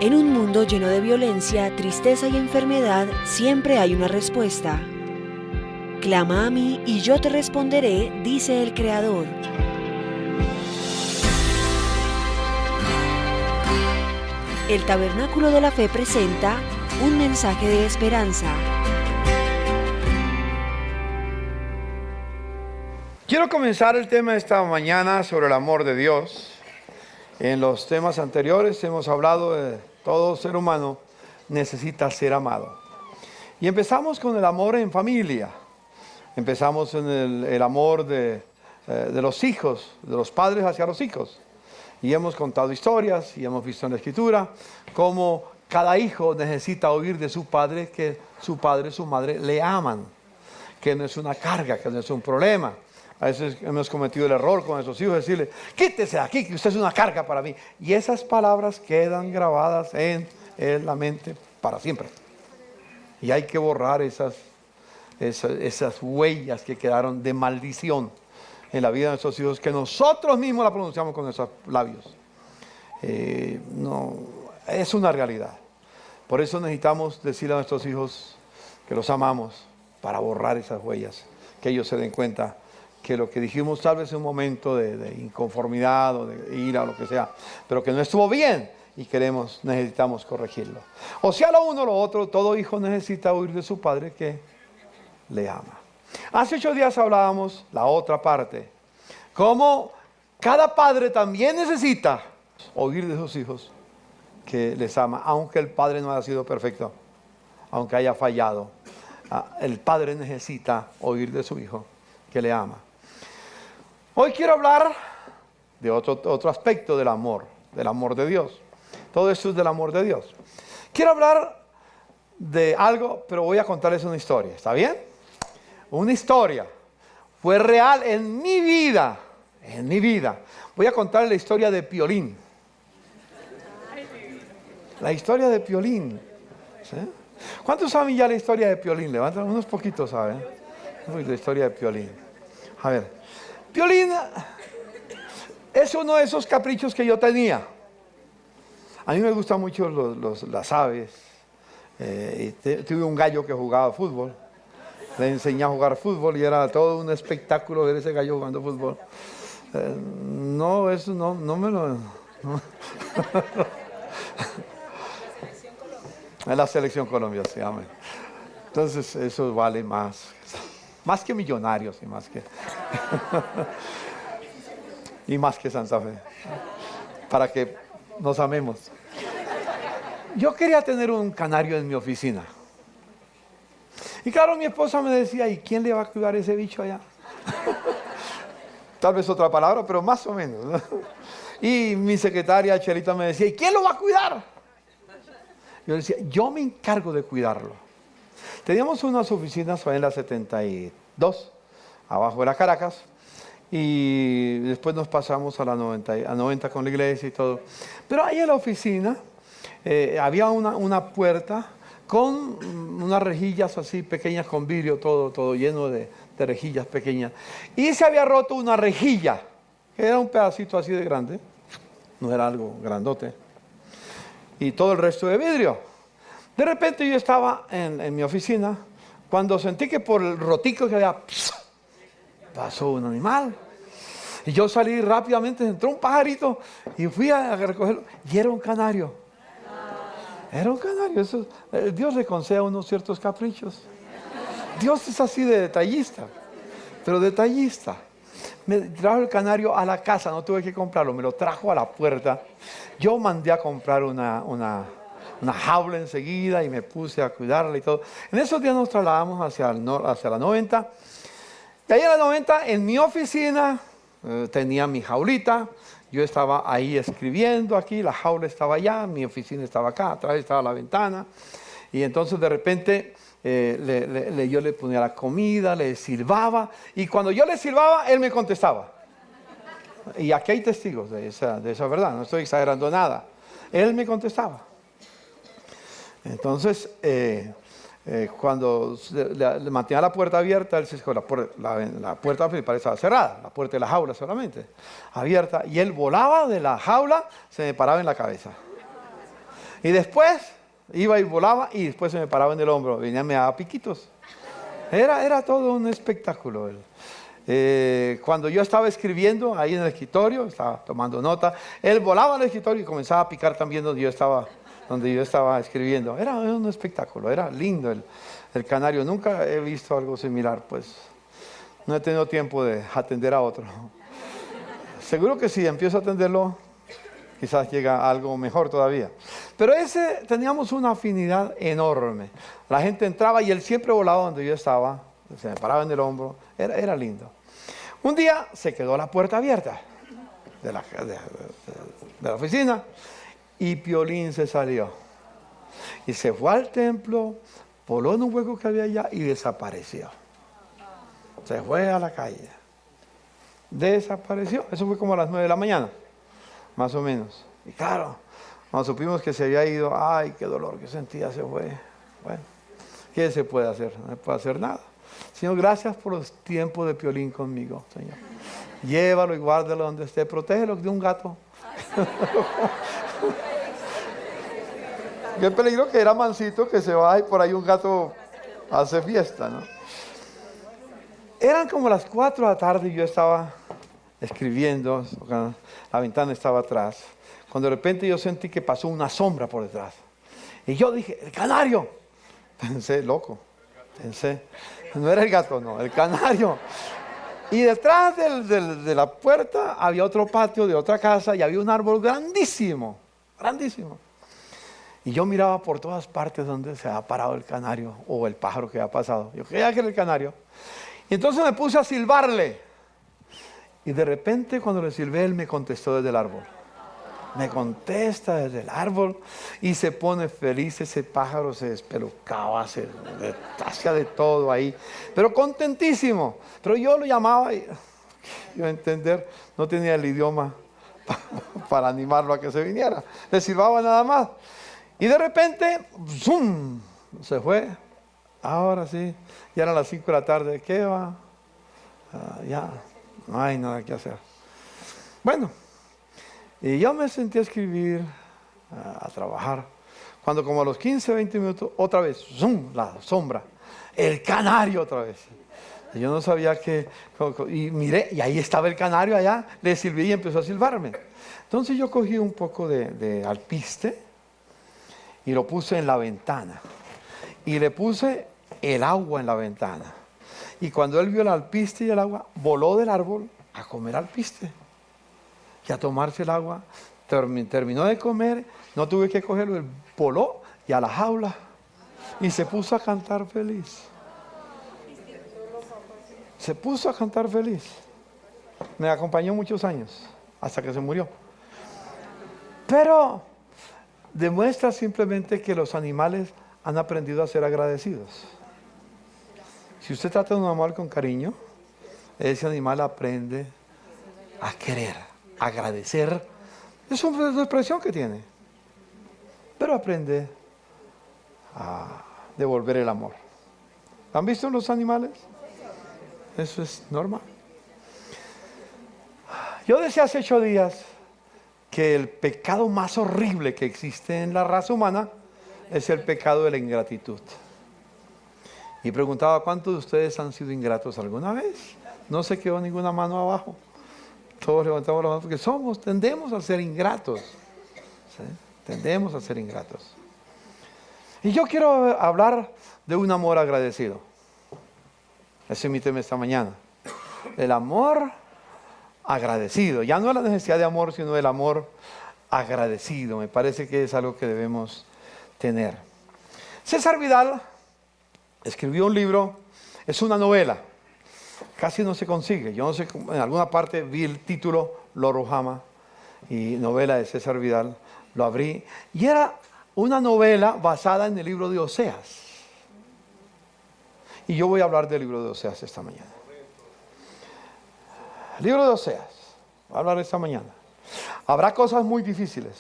En un mundo lleno de violencia, tristeza y enfermedad, siempre hay una respuesta. Clama a mí y yo te responderé, dice el Creador. El Tabernáculo de la Fe presenta un mensaje de esperanza. Quiero comenzar el tema de esta mañana sobre el amor de Dios. En los temas anteriores hemos hablado de todo ser humano necesita ser amado. Y empezamos con el amor en familia. Empezamos en el amor de los hijos, de los padres hacia los hijos. Y hemos contado historias y hemos visto en la Escritura cómo cada hijo necesita oír de su padre que su padre y su madre le aman. Que no es una carga, que no es un problema. A veces hemos cometido el error con nuestros hijos, decirle, quítese aquí, que usted es una carga para mí. Y esas palabras quedan grabadas en la mente para siempre. Y hay que borrar esas huellas que quedaron de maldición en la vida de nuestros hijos, que nosotros mismos la pronunciamos con nuestros labios. No, es una realidad. Por eso necesitamos decirle a nuestros hijos que los amamos para borrar esas huellas, que ellos se den cuenta que lo que dijimos tal vez en un momento de inconformidad o de ira o lo que sea, pero que no estuvo bien y necesitamos corregirlo. O sea, lo uno o lo otro, todo hijo necesita oír de su padre que le ama. Hace 8 días hablábamos la otra parte, cómo cada padre también necesita oír de sus hijos que les ama, aunque el padre no haya sido perfecto, aunque haya fallado. El padre necesita oír de su hijo que le ama. Hoy quiero hablar de otro aspecto del amor de Dios. Todo esto es del amor de Dios. Quiero hablar de algo, pero voy a contarles una historia, ¿está bien? Una historia. Fue real en mi vida. Voy a contarles la historia de Piolín. La historia de Piolín. ¿Sí? ¿Cuántos saben ya la historia de Piolín? Levanten, unos poquitos saben. La historia de Piolín. A ver, Piolín es uno de esos caprichos que yo tenía. A mí me gustan mucho las aves. Tuve un gallo que jugaba fútbol. Le enseñé a jugar fútbol y era todo un espectáculo ver ese gallo jugando fútbol. Eso no me lo... No. En la Selección Colombia, sí, amén. Entonces eso vale más que Millonarios y más que y más que Santa Fe, para que nos amemos. Yo quería tener un canario en mi oficina. Y claro, mi esposa me decía, ¿y quién le va a cuidar ese bicho allá? Tal vez otra palabra, pero más o menos, ¿no? Y mi secretaria Chelita me decía, ¿y quién lo va a cuidar? Yo decía, yo me encargo de cuidarlo. Teníamos unas oficinas en la 72, abajo de la Caracas, y después nos pasamos a la 90 con la iglesia y todo. Pero ahí en la oficina había una puerta con unas rejillas así pequeñas con vidrio, todo lleno de rejillas pequeñas. Y se había roto una rejilla, que era un pedacito así de grande, no era algo grandote, y todo el resto de vidrio. De repente yo estaba en mi oficina, cuando sentí que por el rotico que había, pasó un animal. Y yo salí rápidamente, entró un pajarito y fui a recogerlo, y era un canario. Era un canario. Dios le concede a unos ciertos caprichos. Dios es así de detallista, pero detallista. Me trajo el canario a la casa, no tuve que comprarlo, me lo trajo a la puerta. Yo mandé a comprar una jaula enseguida y me puse a cuidarla y todo. En esos días nos trasladamos hacia la 90. Y ahí en la 90, en mi oficina, tenía mi jaulita. Yo estaba ahí escribiendo aquí, la jaula estaba allá, mi oficina estaba acá, atrás estaba la ventana. Y entonces de repente yo le ponía la comida, le silbaba. Y cuando yo le silbaba, él me contestaba. Y aquí hay testigos de esa verdad, no estoy exagerando nada. Él me contestaba. Entonces, cuando le mantenía la puerta abierta, él se escogió la puerta principal estaba cerrada, la puerta de la jaula solamente, abierta, y él volaba de la jaula, se me paraba en la cabeza. Y después iba y volaba y después se me paraba en el hombro. Venía y me daba piquitos. Era todo un espectáculo. Cuando yo estaba escribiendo ahí en el escritorio, estaba tomando nota, él volaba al escritorio y comenzaba a picar también donde yo estaba escribiendo. Era un espectáculo, era lindo el canario. Nunca he visto algo similar, pues no he tenido tiempo de atender a otro. Seguro que si empiezo a atenderlo, quizás llega algo mejor todavía. Pero teníamos una afinidad enorme. La gente entraba y él siempre volaba donde yo estaba, se me paraba en el hombro, era lindo. Un día se quedó la puerta abierta de la oficina y Piolín se salió. Y se fue al templo, voló en un hueco que había allá y desapareció. Se fue a la calle. Desapareció. Eso fue como a las 9 de la mañana, más o menos. Y claro, cuando supimos que se había ido, ay, qué dolor que sentía, se fue. Bueno, ¿qué se puede hacer? No se puede hacer nada. Señor, gracias por los tiempos de Piolín conmigo, Señor. Llévalo y guárdalo donde esté. Protégelo de un gato. Qué peligro que era mansito, que se va y por ahí un gato hace fiesta, ¿no? Eran como las 4 de la tarde y yo estaba escribiendo, la ventana estaba atrás, cuando de repente yo sentí que pasó una sombra por detrás. Y yo dije, ¡el canario! Pensé, loco, no era el gato, no, el canario. Y detrás de la puerta había otro patio de otra casa y había un árbol grandísimo, grandísimo. Y yo miraba por todas partes donde se había parado el canario o el pájaro que había pasado. Yo creía que era el canario. Y entonces me puse a silbarle. Y de repente cuando le silbé, él me contestó desde el árbol. Me contesta desde el árbol y se pone feliz. Ese pájaro se despelucaba, hacía de todo ahí. Pero contentísimo. Pero yo lo llamaba y yo a entender, no tenía el idioma para animarlo a que se viniera. Le silbaba nada más. Y de repente, ¡zum!, se fue. Ahora sí, ya eran las 5 de la tarde. ¿Qué va? Ya, no hay nada que hacer. Bueno, y yo me senté a escribir, a trabajar. Cuando como a los 15, 20 minutos, otra vez, ¡zum!, la sombra. El canario otra vez. Y yo no sabía qué. Y miré, y ahí estaba el canario allá. Le silbé y empezó a silbarme. Entonces yo cogí un poco de alpiste y lo puse en la ventana. Y le puse el agua en la ventana. Y cuando él vio el alpiste y el agua, voló del árbol a comer alpiste. Y a tomarse el agua. Terminó de comer, no tuve que cogerlo, él voló y a la jaula. Y se puso a cantar feliz. Se puso a cantar feliz. Me acompañó muchos años, hasta que se murió. Pero demuestra simplemente que los animales han aprendido a ser agradecidos. Si usted trata de un animal con cariño, ese animal aprende a querer, a agradecer. Es una expresión que tiene. Pero aprende a devolver el amor. ¿Han visto los animales? Eso es normal. Yo decía hace 8 días que el pecado más horrible que existe en la raza humana es el pecado de la ingratitud. Y preguntaba, ¿cuántos de ustedes han sido ingratos alguna vez? No se quedó ninguna mano abajo. Todos levantamos la mano porque tendemos a ser ingratos. ¿Sí? Tendemos a ser ingratos. Y yo quiero hablar de un amor agradecido. Ese es mi tema esta mañana. El amor agradecido. Ya no la necesidad de amor, sino el amor agradecido. Me parece que es algo que debemos tener. César Vidal escribió un libro, es una novela. Casi no se consigue. Yo no sé, en alguna parte vi el título, Loro Jama, y novela de César Vidal. Lo abrí. Y era una novela basada en el libro de Oseas. Y yo voy a hablar del libro de Oseas esta mañana. El libro de Oseas. Voy a hablar esta mañana. Habrá cosas muy difíciles.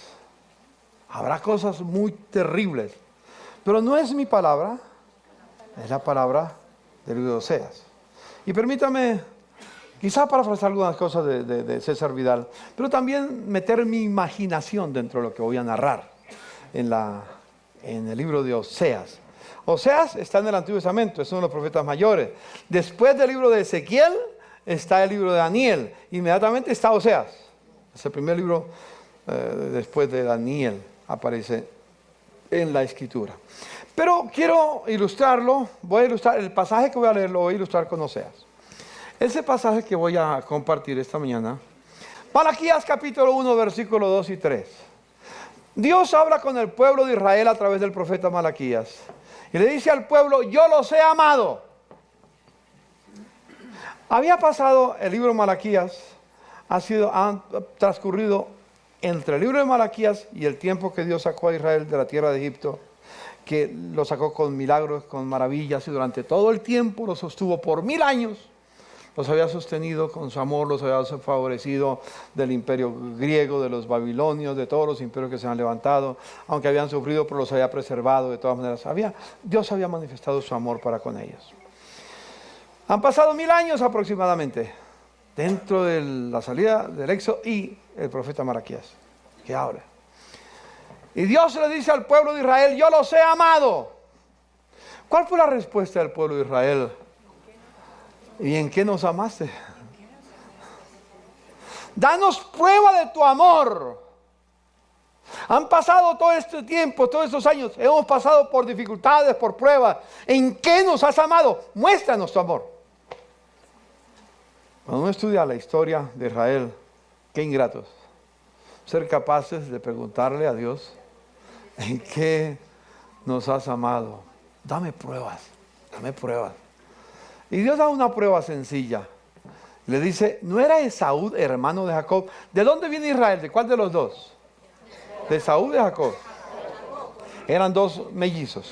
Habrá cosas muy terribles. Pero no es mi palabra. Es la palabra del libro de Oseas. Y permítame, quizá parafrasear algunas cosas de César Vidal, pero también meter mi imaginación dentro de lo que voy a narrar. en el libro de Oseas. Oseas está en el Antiguo Testamento, es uno de los profetas mayores. Después del libro de Ezequiel está el libro de Daniel. Inmediatamente está Oseas. Es el primer libro después de Daniel, aparece en la Escritura. Pero quiero ilustrarlo, voy a ilustrar el pasaje que voy a leer, lo voy a ilustrar con Oseas. Ese pasaje que voy a compartir esta mañana, Malaquías capítulo 1, versículos 2 y 3. Dios habla con el pueblo de Israel a través del profeta Malaquías. Y le dice al pueblo, yo los he amado. Había pasado el libro de Malaquías, ha transcurrido entre el libro de Malaquías y el tiempo que Dios sacó a Israel de la tierra de Egipto, que lo sacó con milagros, con maravillas, y durante todo el tiempo lo sostuvo por 1000 años. Los había sostenido con su amor, los había favorecido del imperio griego, de los babilonios, de todos los imperios que se han levantado. Aunque habían sufrido, pero los había preservado de todas maneras. Dios había manifestado su amor para con ellos. Han pasado 1000 años aproximadamente, dentro de la salida del Éxodo y el profeta Malaquías, que habla. Y Dios le dice al pueblo de Israel, yo los he amado. ¿Cuál fue la respuesta del pueblo de Israel? ¿Y en qué nos amaste? Danos prueba de tu amor. Han pasado todo este tiempo, todos estos años, hemos pasado por dificultades, por pruebas. ¿En qué nos has amado? Muéstranos tu amor. Cuando uno estudia la historia de Israel, qué ingratos. Ser capaces de preguntarle a Dios, ¿en qué nos has amado? Dame pruebas, dame pruebas. Y Dios da una prueba sencilla. Le dice, ¿no era Esaú hermano de Jacob? ¿De dónde viene Israel? ¿De cuál de los dos? ¿De Esaú o de Jacob? Eran dos mellizos.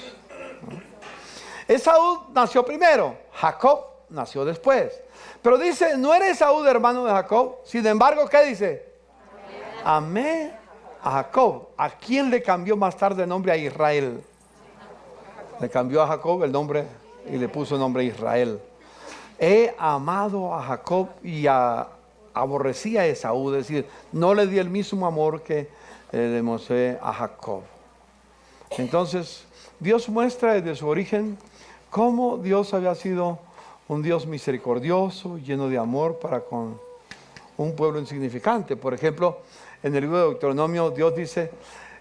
Esaú nació primero, Jacob nació después. Pero dice, ¿no era Esaú hermano de Jacob? Sin embargo, ¿qué dice? Amé a Jacob. ¿A quién le cambió más tarde el nombre a Israel? Le cambió a Jacob el nombre y le puso el nombre Israel. He amado a Jacob y aborrecí a Esaú, es decir, no le di el mismo amor que le mostré a Jacob. Entonces, Dios muestra desde su origen cómo Dios había sido un Dios misericordioso, lleno de amor para con un pueblo insignificante. Por ejemplo, en el libro de Deuteronomio, Dios dice,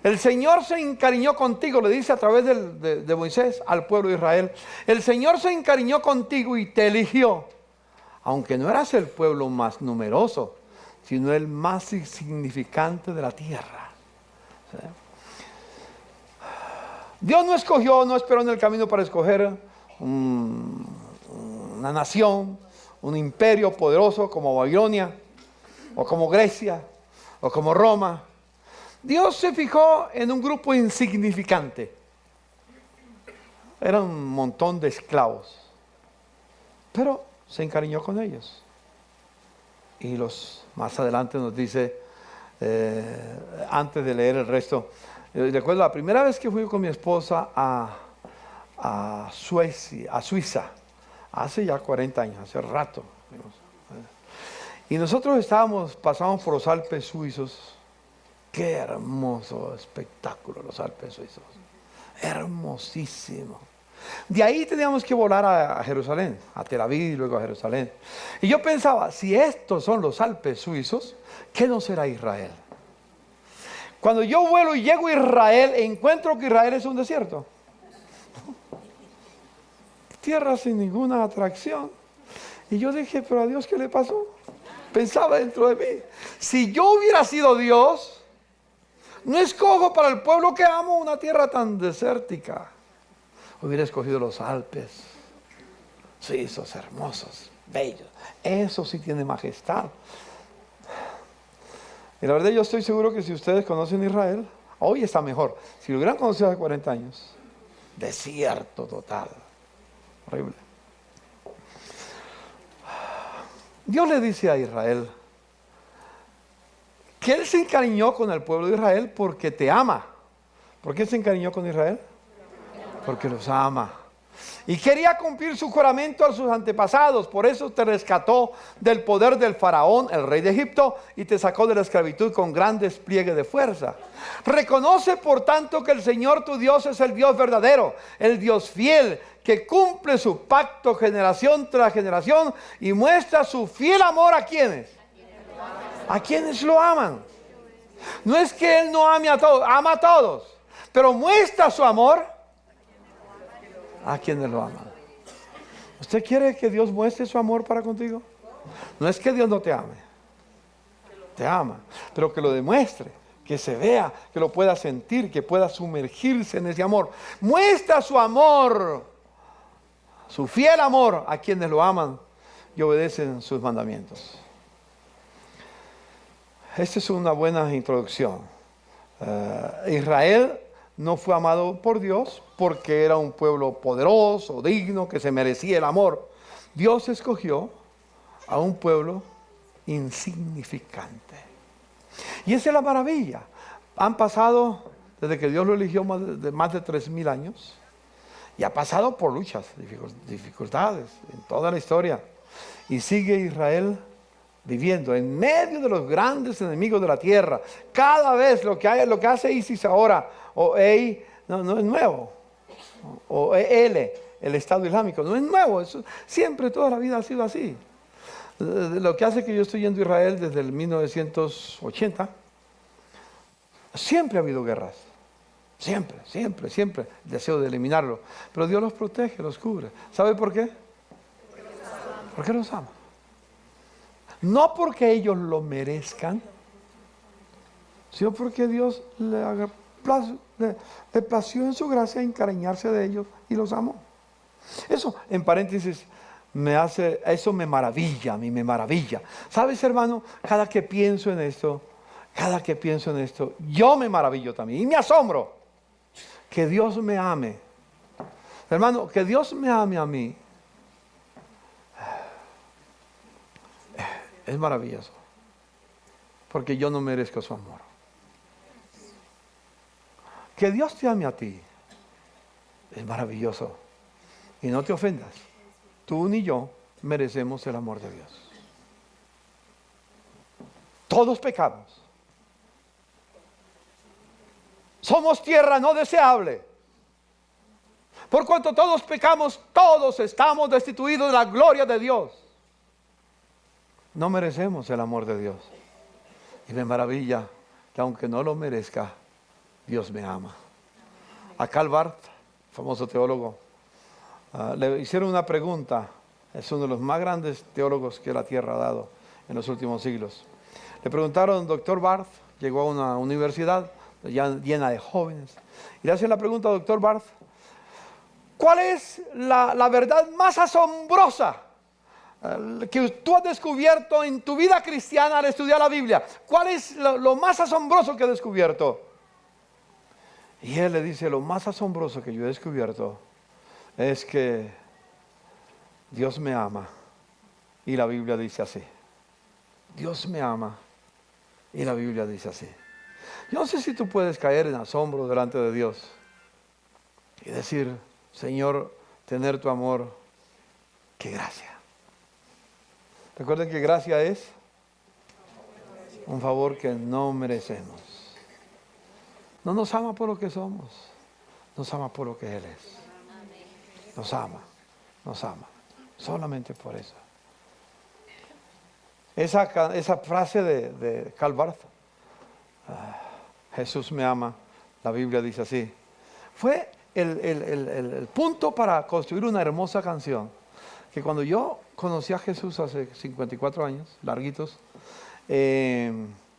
el Señor se encariñó contigo, le dice a través de Moisés al pueblo de Israel, el Señor se encariñó contigo y te eligió, aunque no eras el pueblo más numeroso, sino el más insignificante de la tierra. ¿Sí? Dios no escogió, no esperó en el camino para escoger una nación, un imperio poderoso como Babilonia, o como Grecia, o como Roma. Dios se fijó en un grupo insignificante. Era un montón de esclavos. Pero se encariñó con ellos. Y más adelante nos dice, antes de leer el resto, recuerdo la primera vez que fui con mi esposa a Suiza, hace ya 40 años, hace rato. Y nosotros pasamos por los Alpes suizos. Qué hermoso espectáculo los Alpes suizos. Hermosísimo. De ahí teníamos que volar a Jerusalén, a Tel Aviv y luego a Jerusalén. Y yo pensaba, si estos son los Alpes suizos, ¿qué no será Israel? Cuando yo vuelo y llego a Israel, encuentro que Israel es un desierto. Tierra sin ninguna atracción. Y yo dije, pero a Dios, ¿qué le pasó? Pensaba dentro de mí, si yo hubiera sido Dios, no escojo para el pueblo que amo una tierra tan desértica. Hubiera escogido los Alpes suizos, hermosos, bellos. Eso sí tiene majestad. Y la verdad, yo estoy seguro que si ustedes conocen Israel, hoy está mejor. Si lo hubieran conocido hace 40 años, desierto total. Horrible. Dios le dice a Israel que Él se encariñó con el pueblo de Israel porque te ama. ¿Por qué se encariñó con Israel? Porque los ama. Y quería cumplir su juramento a sus antepasados. Por eso te rescató del poder del faraón, el rey de Egipto, y te sacó de la esclavitud con gran despliegue de fuerza. Reconoce por tanto que el Señor tu Dios es el Dios verdadero, el Dios fiel, que cumple su pacto generación tras generación y muestra su fiel amor a quienes. A quienes lo aman. No es que Él no ame a todos, ama a todos, pero muestra su amor a quienes lo aman. ¿Usted quiere que Dios muestre su amor para contigo? No es que Dios no te ame, te ama, pero que lo demuestre, que se vea, que lo pueda sentir, que pueda sumergirse en ese amor. Muestra su amor, su fiel amor a quienes lo aman y obedecen sus mandamientos. Esta es una buena introducción. Israel no fue amado por Dios porque era un pueblo poderoso, digno, que se merecía el amor. Dios escogió a un pueblo insignificante. Y esa es la maravilla. Han pasado, desde que Dios lo eligió, más de 3,000 años. Y ha pasado por luchas, dificultades en toda la historia. Y sigue Israel viviendo en medio de los grandes enemigos de la tierra. Cada vez lo que hace ISIS ahora, o EI, no es nuevo. O EL, el Estado Islámico, no es nuevo. Eso, siempre, toda la vida ha sido así. Lo que hace que yo estoy yendo a Israel desde el 1980, siempre ha habido guerras. Siempre, siempre, siempre. El deseo de eliminarlo. Pero Dios los protege, los cubre. ¿Sabe por qué? Porque los ama. No porque ellos lo merezcan, sino porque Dios le plació en su gracia encariñarse de ellos y los amó. Eso, en paréntesis, eso me maravilla, a mí me maravilla. ¿Sabes, hermano? Cada que pienso en esto, yo me maravillo también y me asombro. Que Dios me ame. Hermano, que Dios me ame a mí es maravilloso. Porque yo no merezco su amor. Que Dios te ame a ti es maravilloso. Y no te ofendas. Tú ni yo merecemos el amor de Dios. Todos pecamos. Somos tierra no deseable. Por cuanto todos pecamos, todos estamos destituidos de la gloria de Dios. No merecemos el amor de Dios. Y me maravilla que aunque no lo merezca, Dios me ama. A Karl Barth, famoso teólogo, le hicieron una pregunta. Es uno de los más grandes teólogos que la tierra ha dado en los últimos siglos. Le preguntaron, doctor Barth, llegó a una universidad ya llena de jóvenes, y le hacen la pregunta, doctor Barth, ¿cuál es la verdad más asombrosa que tú has descubierto en tu vida cristiana al estudiar la Biblia? ¿Cuál es lo más asombroso que has descubierto? Y él le dice, lo más asombroso que yo he descubierto es que Dios me ama y la Biblia dice así. Dios me ama y la Biblia dice así. Yo no sé si tú puedes caer en asombro delante de Dios y decir, Señor, tener tu amor, qué gracia. Recuerden que gracia es un favor que no merecemos. No nos ama por lo que somos, nos ama por lo que Él es. Nos ama, solamente por eso. Esa frase de Karl Barth, Jesús me ama, la Biblia dice así, fue el punto para construir una hermosa canción, que cuando yo conocí a Jesús hace 54 años, larguitos,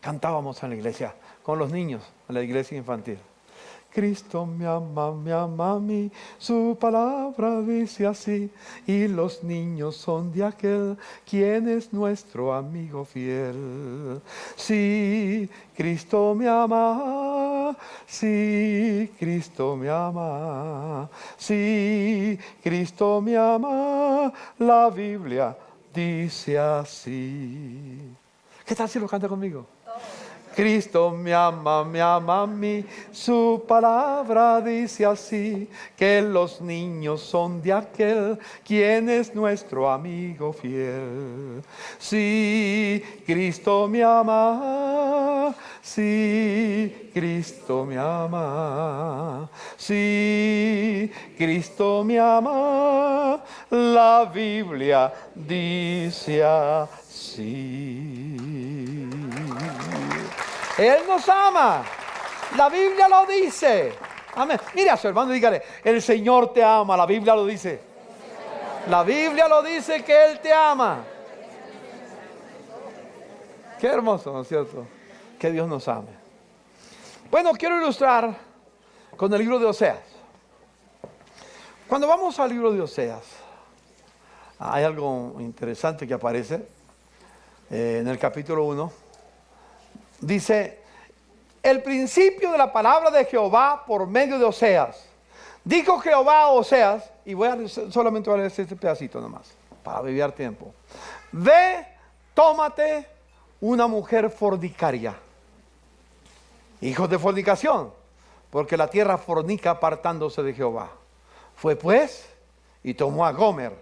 cantábamos en la iglesia, con los niños, en la iglesia infantil. Cristo me ama a mí, su palabra dice así, y los niños son de aquel quien es nuestro amigo fiel. Sí, Cristo me ama, sí, Cristo me ama, sí, Cristo me ama, la Biblia dice así. ¿Qué tal si lo canta conmigo? Cristo me ama a mí. Su palabra dice así, que los niños son de aquel quien es nuestro amigo fiel. Sí, Cristo me ama. Sí, Cristo me ama. Sí, Cristo me ama. La Biblia dice así. Él nos ama. La Biblia lo dice. Amén. Mire a su hermano y dígale, el Señor te ama. La Biblia lo dice. La Biblia lo dice que Él te ama. Qué hermoso, ¿no es cierto? Que Dios nos ame. Bueno, quiero ilustrar con el libro de Oseas. Cuando vamos al libro de Oseas, hay algo interesante que aparece en el capítulo 1. Dice, el principio de la palabra de Jehová por medio de Oseas. Dijo Jehová a Oseas, y solamente voy a leer este pedacito nomás, para abreviar tiempo. Ve, tómate una mujer fornicaria, hijos de fornicación, porque la tierra fornica apartándose de Jehová. Fue pues, y tomó a Gomer,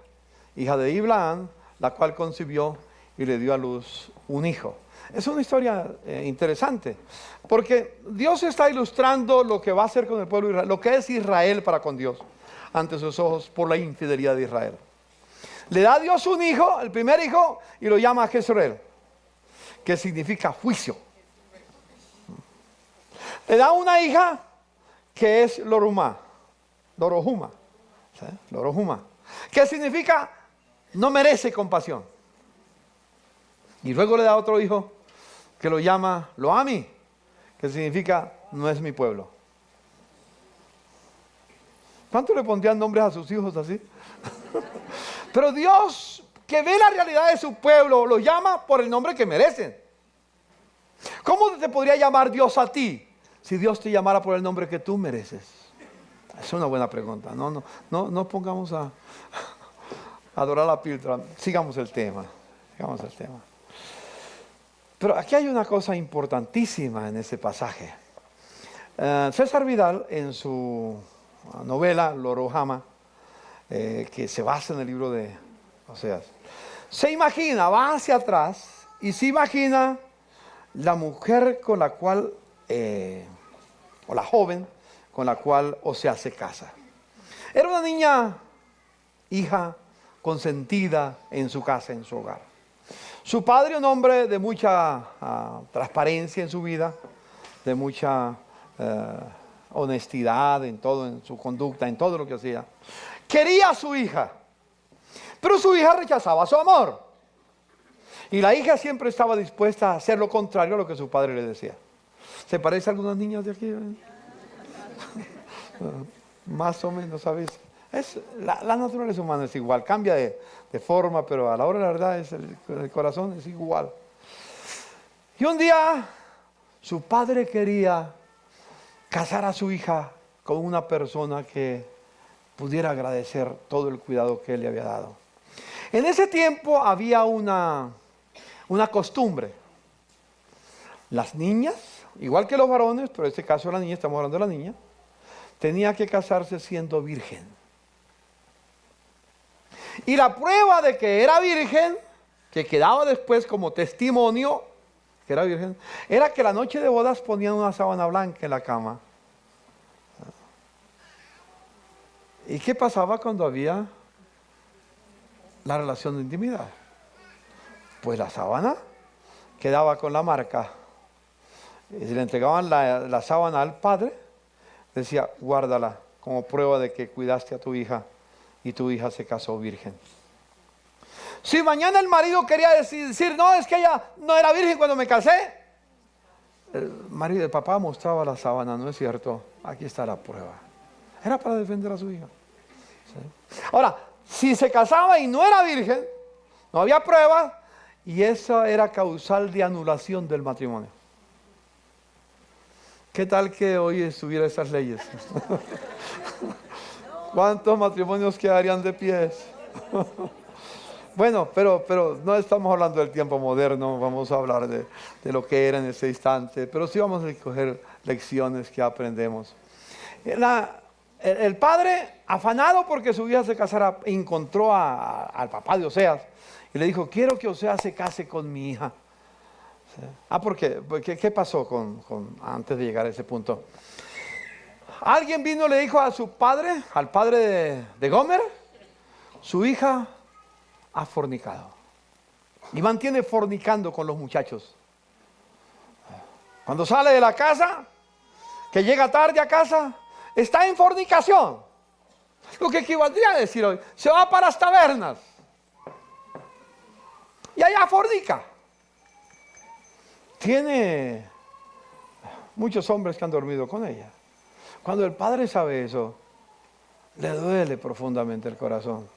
hija de Diblaán, la cual concibió y le dio a luz un hijo. Es una historia interesante, porque Dios está ilustrando lo que va a hacer con el pueblo de Israel, lo que es Israel para con Dios, ante sus ojos por la infidelidad de Israel. Le da a Dios un hijo, el primer hijo, y lo llama Jezreel, que significa juicio. Le da una hija que es Loruhama, ¿sí? Loruhama, que significa no merece compasión. Y luego le da otro hijo que lo llama Lo-Ami, que significa no es mi pueblo. ¿Cuánto le pondrían nombres a sus hijos así? Pero Dios, que ve la realidad de su pueblo, los llama por el nombre que merecen. ¿Cómo te podría llamar Dios a ti si Dios te llamara por el nombre que tú mereces? Es una buena pregunta. No pongamos a adorar la píldora. Sigamos el tema. Pero aquí hay una cosa importantísima en ese pasaje. César Vidal, en su novela Loruhama, que se basa en el libro de Oseas, se imagina, va hacia atrás y se imagina la mujer con la cual, o la joven con la cual Oseas se casa. Era una niña, hija, consentida en su casa, en su hogar. Su padre, un hombre de mucha transparencia en su vida, de mucha honestidad en todo, en su conducta, en todo lo que hacía. Quería a su hija, pero su hija rechazaba su amor. Y la hija siempre estaba dispuesta a hacer lo contrario a lo que su padre le decía. ¿Se parece a algunas niñas de aquí? Más o menos, ¿sabes? La naturaleza humana es igual, cambia de forma, pero a la hora de la verdad el corazón es igual. Y un día su padre quería casar a su hija con una persona que pudiera agradecer todo el cuidado que él le había dado. En ese tiempo había una costumbre. Las niñas, igual que los varones, pero en este caso la niña, estamos hablando de la niña, tenía que casarse siendo virgen. Y la prueba de que era virgen, que quedaba después como testimonio que era virgen, era que la noche de bodas ponían una sábana blanca en la cama. ¿Y qué pasaba cuando había la relación de intimidad? Pues la sábana quedaba con la marca. Y si le entregaban la sábana al padre, decía, guárdala como prueba de que cuidaste a tu hija y tu hija se casó virgen. Si mañana el marido quería decir, no, es que ella no era virgen cuando me casé, el papá mostraba la sábana, ¿no es cierto? Aquí está la prueba. Era para defender a su hija. ¿Sí? Ahora, si se casaba y no era virgen, no había prueba, y eso era causal de anulación del matrimonio. ¿Qué tal que hoy estuviera esas leyes? ¿Cuántos matrimonios quedarían de pies? Bueno, pero no estamos hablando del tiempo moderno, vamos a hablar de lo que era en ese instante, pero sí vamos a escoger lecciones que aprendemos. El padre, afanado porque su hija se casara, encontró al papá de Oseas y le dijo, quiero que Oseas se case con mi hija. ¿Por qué? ¿Qué pasó antes de llegar a ese punto? Alguien vino y le dijo a su padre, al padre de Gomer, su hija ha fornicado y mantiene fornicando con los muchachos. Cuando sale de la casa, que llega tarde a casa, está en fornicación. Lo que equivaldría a decir hoy, se va para las tabernas y allá fornica. Tiene muchos hombres que han dormido con ella. Cuando el padre sabe eso, le duele profundamente el corazón.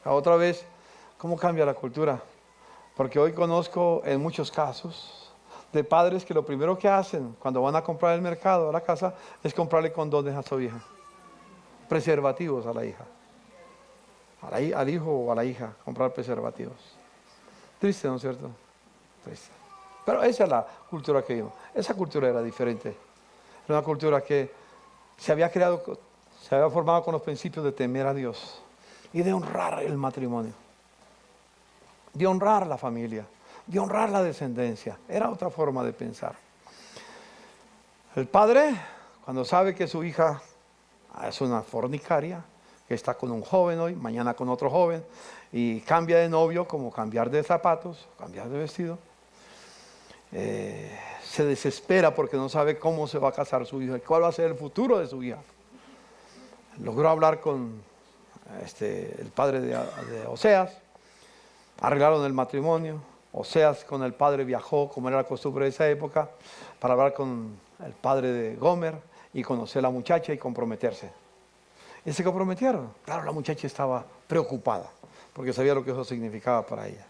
Otra vez, ¿cómo cambia la cultura? Porque hoy conozco en muchos casos de padres que lo primero que hacen cuando van a comprar el mercado a la casa es comprarle condones a su hija, preservativos a la hija, al hijo o a la hija, comprar preservativos. Triste, ¿no es cierto? Triste. Pero esa es la cultura que vimos. Esa cultura era diferente. Era una cultura que se había formado con los principios de temer a Dios y de honrar el matrimonio, de honrar la familia, de honrar la descendencia. Era otra forma de pensar. El padre, cuando sabe que su hija es una fornicaria, que está con un joven hoy, mañana con otro joven, y cambia de novio como cambiar de zapatos, cambiar de vestido, se desespera porque no sabe cómo se va a casar su hija, cuál va a ser el futuro de su hija. Logró hablar con el padre de Oseas, arreglaron el matrimonio. Oseas con el padre viajó, como era la costumbre de esa época, para hablar con el padre de Gomer y conocer a la muchacha y comprometerse. Y se comprometieron. Claro, la muchacha estaba preocupada porque sabía lo que eso significaba para ella.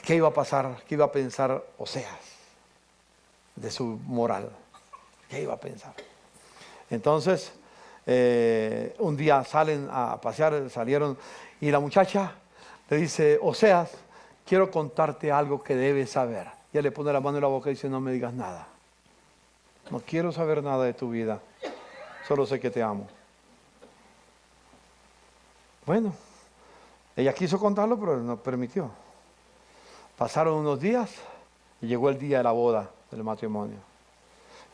¿Qué iba a pasar? ¿Qué iba a pensar Oseas de su moral? ¿Qué iba a pensar? Entonces, un día salen a pasear, salieron, y la muchacha le dice, Oseas, quiero contarte algo que debes saber. Y él le pone la mano en la boca y dice, no me digas nada. No quiero saber nada de tu vida, solo sé que te amo. Bueno, ella quiso contarlo, pero no permitió. Pasaron unos días y llegó el día de la boda, del matrimonio.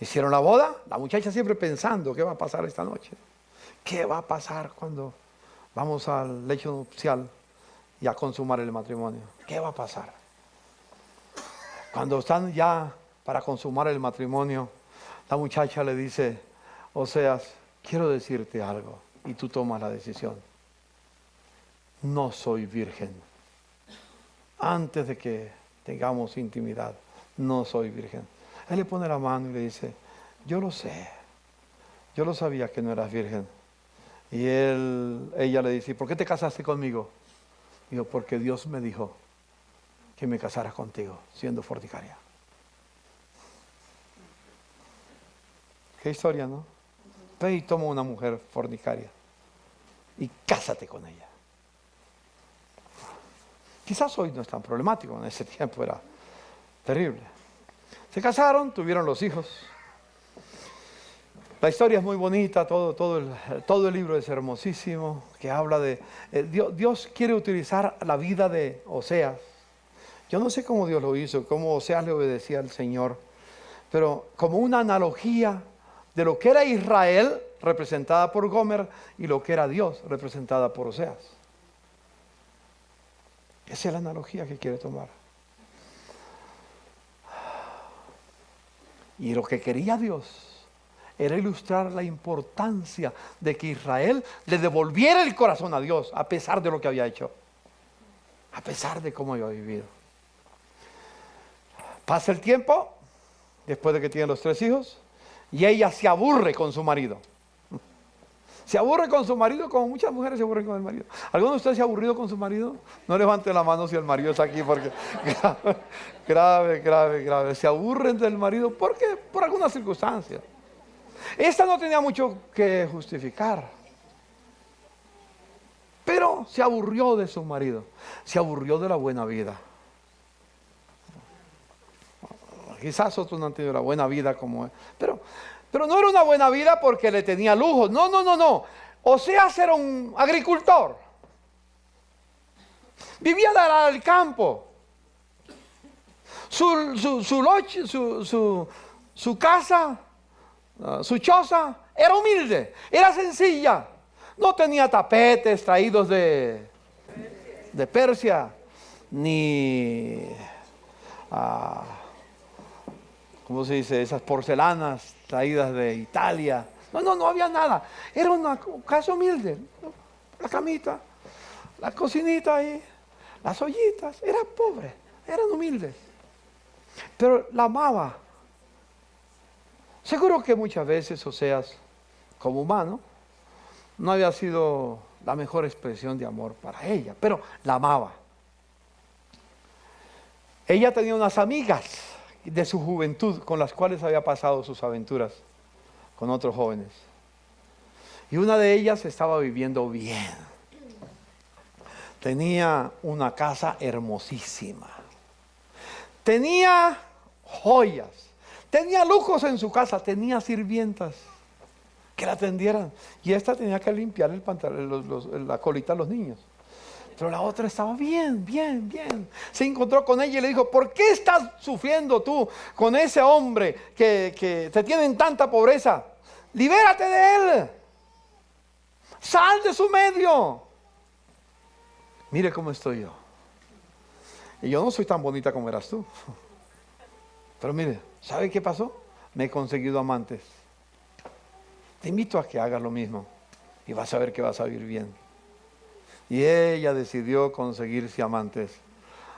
Hicieron la boda, la muchacha siempre pensando, ¿qué va a pasar esta noche? ¿Qué va a pasar cuando vamos al lecho nupcial y a consumar el matrimonio? ¿Qué va a pasar? Cuando están ya para consumar el matrimonio, la muchacha le dice, Oseas, quiero decirte algo, y tú tomas la decisión. No soy virgen. Antes de que tengamos intimidad, no soy virgen. Él le pone la mano y le dice, yo lo sé, yo lo sabía que no eras virgen. Y ella le dice, ¿por qué te casaste conmigo? Digo, porque Dios me dijo que me casara contigo, siendo fornicaria. Qué historia, ¿no? Ve y toma una mujer fornicaria y cásate con ella. Quizás hoy no es tan problemático, en ese tiempo era terrible. Se casaron, tuvieron los hijos. La historia es muy bonita, todo el libro es hermosísimo, que habla de... Dios quiere utilizar la vida de Oseas. Yo no sé cómo Dios lo hizo, cómo Oseas le obedecía al Señor, pero como una analogía de lo que era Israel, representada por Gomer, y lo que era Dios, representada por Oseas. Esa es la analogía que quiere tomar. Y lo que quería Dios era ilustrar la importancia de que Israel le devolviera el corazón a Dios, a pesar de lo que había hecho, a pesar de cómo había vivido. Pasa el tiempo, después de que tiene los 3 hijos, y ella se aburre con su marido. Se aburre con su marido como muchas mujeres se aburren con el marido. ¿Alguno de ustedes se ha aburrido con su marido? No levante la mano si el marido está aquí, porque grave. Se aburren del marido porque por alguna circunstancia. Esta no tenía mucho que justificar. Pero se aburrió de su marido, se aburrió de la buena vida. Quizás otros no han tenido la buena vida como él, pero no era una buena vida porque le tenía lujo. No. Oseas era un agricultor. Vivía al campo. Su casa, su choza, era humilde, era sencilla. No tenía tapetes traídos de Persia, ni, ¿cómo se dice? Esas porcelanas traídas de Italia. No había nada. Era una casa humilde. La camita, la cocinita ahí, las ollitas. Era pobre, eran humildes. Pero la amaba. Seguro que muchas veces Oseas, como humano, no había sido la mejor expresión de amor para ella, pero la amaba. Ella tenía unas amigas de su juventud con las cuales había pasado sus aventuras con otros jóvenes. Y una de ellas estaba viviendo bien. Tenía una casa hermosísima. Tenía joyas. Tenía lujos en su casa. Tenía sirvientas que la atendieran. Y esta tenía que limpiar el pantalón, la colita a los niños. Pero la otra estaba bien. Se encontró con ella y le dijo: ¿por qué estás sufriendo tú con ese hombre que te tiene en tanta pobreza? Libérate de él. Sal de su medio. Mire cómo estoy yo. Y yo no soy tan bonita como eras tú. Pero mire, ¿sabe qué pasó? Me he conseguido amantes. Te invito a que hagas lo mismo y vas a ver que vas a vivir bien. Y ella decidió conseguirse amantes.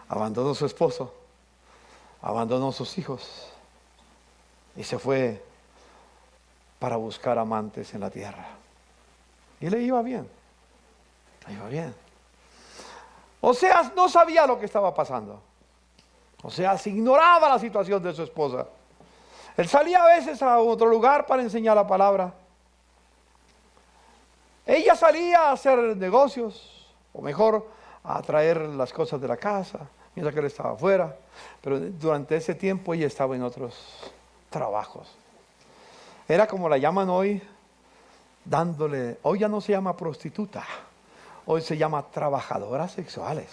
Abandonó a su esposo, abandonó a sus hijos y se fue para buscar amantes en la tierra. Y le iba bien. Le iba bien. Oseas no sabía lo que estaba pasando. Oseas ignoraba la situación de su esposa. Él salía a veces a otro lugar para enseñar la palabra. Ella salía a hacer negocios, o mejor, a traer las cosas de la casa, mientras que él estaba afuera. Pero durante ese tiempo ella estaba en otros trabajos. Era como la llaman hoy, hoy ya no se llama prostituta, hoy se llama trabajadoras sexuales.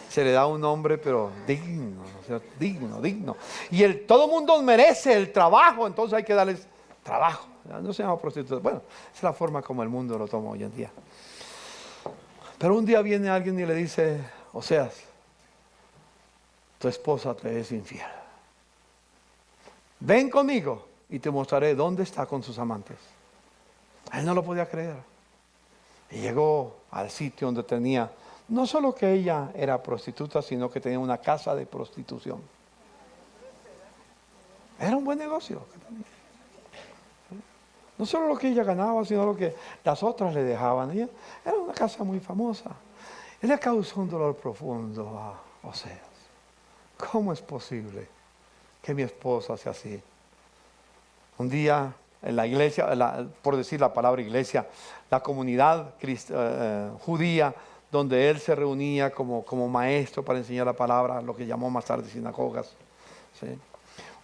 Se le da un nombre, pero digno, o sea, digno. Y todo mundo merece el trabajo, entonces hay que darles trabajo. No se llama prostituta. Bueno, es la forma como el mundo lo toma hoy en día. Pero un día viene alguien y le dice: Oseas, tu esposa te es infiel. Ven conmigo y te mostraré dónde está con sus amantes. Él no lo podía creer. Y llegó al sitio donde tenía, no solo que ella era prostituta, sino que tenía una casa de prostitución. Era un buen negocio. No solo lo que ella ganaba, sino lo que las otras le dejaban. Ella era una casa muy famosa. Y le causó un dolor profundo a Oseas. ¿Cómo es posible que mi esposa sea así? Un día en la iglesia, por decir la palabra iglesia, la comunidad judía, donde él se reunía como maestro para enseñar la palabra, lo que llamó más tarde sinagogas. ¿Sí?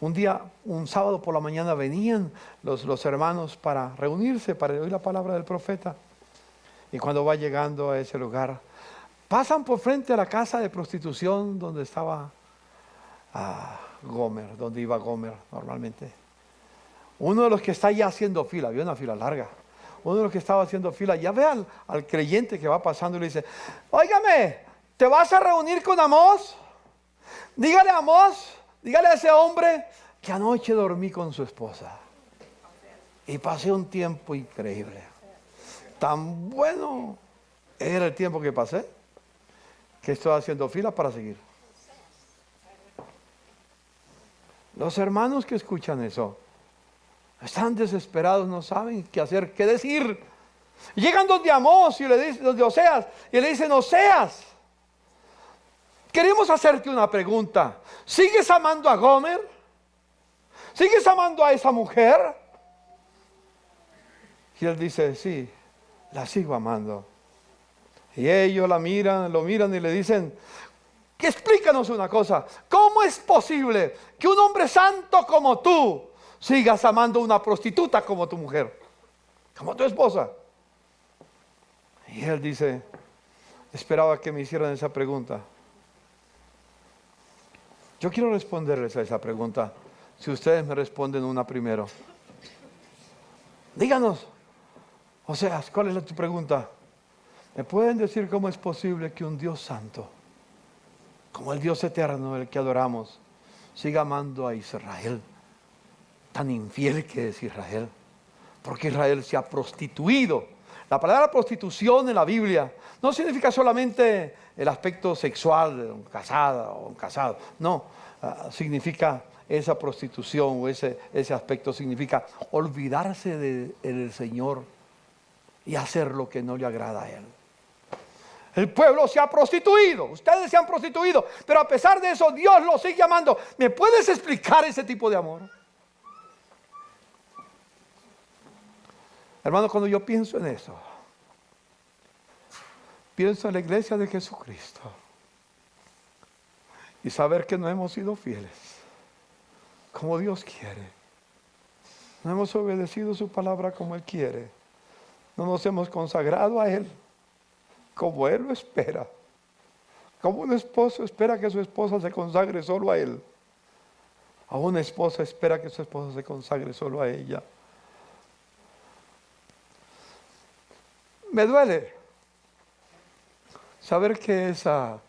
Un día, un sábado por la mañana, venían los hermanos para reunirse, para oír la palabra del profeta. Y cuando va llegando a ese lugar, pasan por frente a la casa de prostitución donde estaba Gomer, donde iba Gomer normalmente. Uno de los que está allá haciendo fila, había una fila larga. Uno de los que estaba haciendo fila, ya ve al creyente que va pasando y le dice: óigame, ¿te vas a reunir con Amós? Dígale a Amós, dígale a ese hombre que anoche dormí con su esposa y pasé un tiempo increíble. Tan bueno era el tiempo que pasé que estoy haciendo fila para seguir. Los hermanos que escuchan eso están desesperados, no saben qué hacer, qué decir. Llegan donde Amós y le dicen, donde Oseas, y le dicen: Oseas, queremos hacerte una pregunta. ¿Sigues amando a Gomer? ¿Sigues amando a esa mujer? Y él dice: sí, la sigo amando. Y ellos lo miran y le dicen, explícanos una cosa, ¿cómo es posible que un hombre santo como tú sigas amando a una prostituta como tu mujer, como tu esposa? Y él dice, esperaba que me hicieran esa pregunta. Yo quiero responderles a esa pregunta, si ustedes me responden una primero. Díganos, Oseas, ¿cuál es tu pregunta? ¿Me pueden decir cómo es posible que un Dios santo, como el Dios eterno, el que adoramos, siga amando a Israel? Tan infiel que es Israel, porque Israel se ha prostituido. La palabra prostitución en la Biblia no significa solamente el aspecto sexual de un casada o un casado, no, significa esa prostitución o ese aspecto significa olvidarse del Señor y hacer lo que no le agrada a Él. El pueblo se ha prostituido, ustedes se han prostituido, pero a pesar de eso Dios los sigue amando. ¿Me puedes explicar ese tipo de amor? Hermano, cuando yo pienso en eso, pienso en la iglesia de Jesucristo y saber que no hemos sido fieles como Dios quiere. No hemos obedecido su palabra como Él quiere. No nos hemos consagrado a Él como Él lo espera. Como un esposo espera que su esposa se consagre solo a Él. A una esposa espera que su esposo se consagre solo a ella. Me duele saber que esa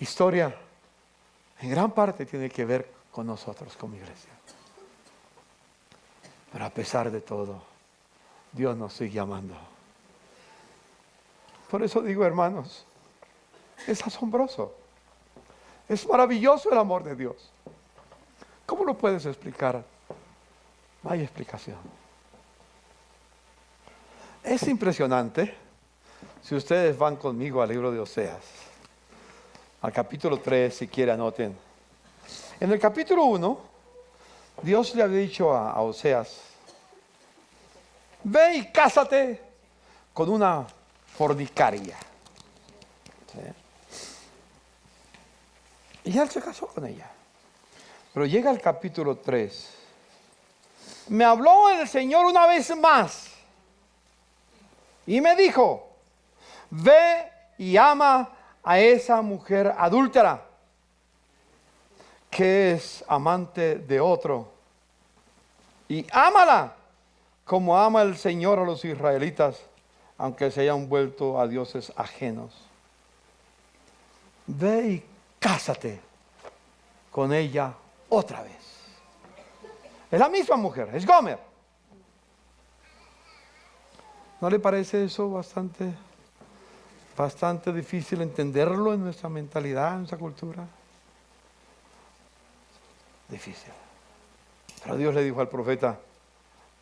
historia en gran parte tiene que ver con nosotros como iglesia. Pero a pesar de todo, Dios nos sigue amando. Por eso digo, hermanos, es asombroso. Es maravilloso el amor de Dios. ¿Cómo lo puedes explicar? No hay explicación. Es impresionante, si ustedes van conmigo al libro de Oseas, al capítulo 3, si quieren anoten. En el capítulo 1, Dios le había dicho a Oseas, ve y cásate con una fornicaria. ¿Sí? Y él se casó con ella. Pero llega el capítulo 3. Me habló el Señor una vez más. Y me dijo, ve y ama a esa mujer adúltera, que es amante de otro. Y ámala como ama el Señor a los israelitas, aunque se hayan vuelto a dioses ajenos. Ve y cásate con ella otra vez. Es la misma mujer, es Gomer. ¿No le parece eso bastante difícil entenderlo en nuestra mentalidad, en nuestra cultura? Difícil. Pero Dios le dijo al profeta,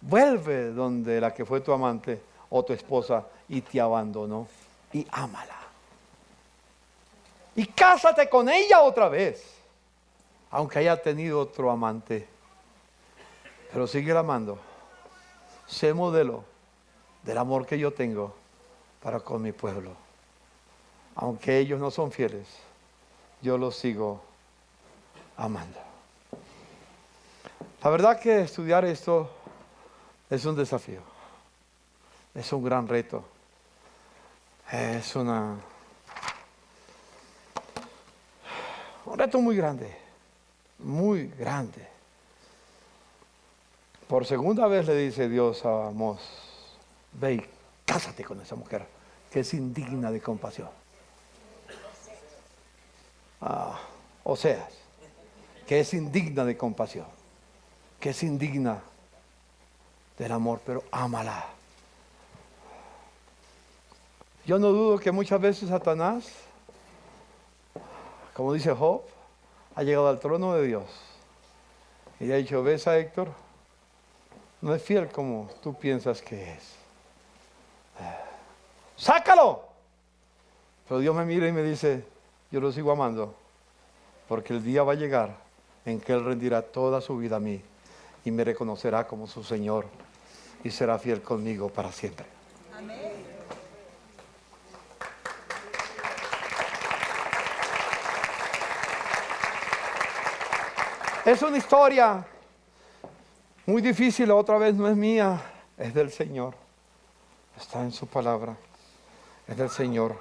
vuelve donde la que fue tu amante o tu esposa y te abandonó y ámala. Y cásate con ella otra vez, aunque haya tenido otro amante. Pero sigue amando. Sé modelo del amor que yo tengo para con mi pueblo. Aunque ellos no son fieles, yo los sigo amando. La verdad que estudiar esto es un desafío. Es un gran reto. Es un reto muy grande. Muy grande. Por segunda vez le dice Dios a Amós, ve y cásate con esa mujer que es indigna de compasión. Oseas, que es indigna de compasión, que es indigna del amor, pero ámala. Yo no dudo que muchas veces Satanás, como dice Job, ha llegado al trono de Dios y le ha dicho, ves a Héctor, no es fiel como tú piensas que es. ¡Sácalo! Pero Dios me mira y me dice, yo lo sigo amando, porque el día va a llegar en que Él rendirá toda su vida a mí y me reconocerá como su Señor y será fiel conmigo para siempre. Amén. Es una historia muy difícil, otra vez no es mía, es del Señor. Está en su palabra, es del Señor.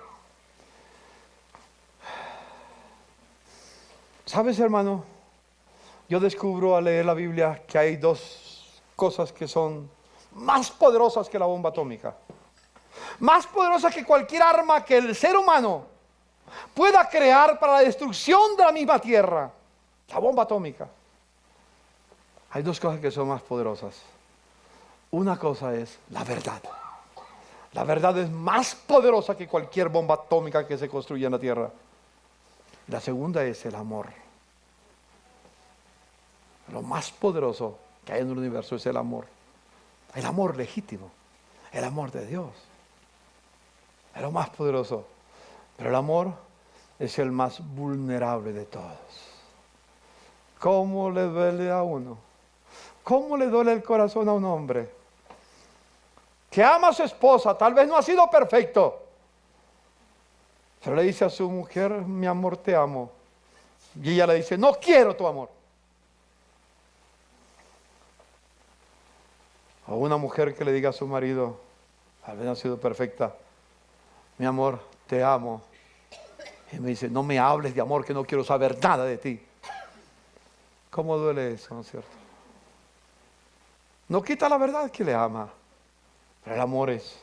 ¿Sabes, hermano? Yo descubro al leer la Biblia que hay dos cosas que son más poderosas que la bomba atómica. Más poderosas que cualquier arma que el ser humano pueda crear para la destrucción de la misma tierra. La bomba atómica. Hay dos cosas que son más poderosas. Una cosa es la verdad. La verdad es más poderosa que cualquier bomba atómica que se construya en la tierra. La segunda es el amor. Lo más poderoso que hay en el universo es el amor. El amor legítimo. El amor de Dios. Es lo más poderoso. Pero el amor es el más vulnerable de todos. ¿Cómo le duele a uno? ¿Cómo le duele el corazón a un hombre que ama a su esposa? Tal vez no ha sido perfecto, pero le dice a su mujer: mi amor, te amo. Y ella le dice: no quiero tu amor. O una mujer que le diga a su marido, tal vez no ha sido perfecta: mi amor, te amo. Y me dice: no me hables de amor, que no quiero saber nada de ti. ¿Cómo duele eso, no es cierto? No quita la verdad que le ama, pero el amor es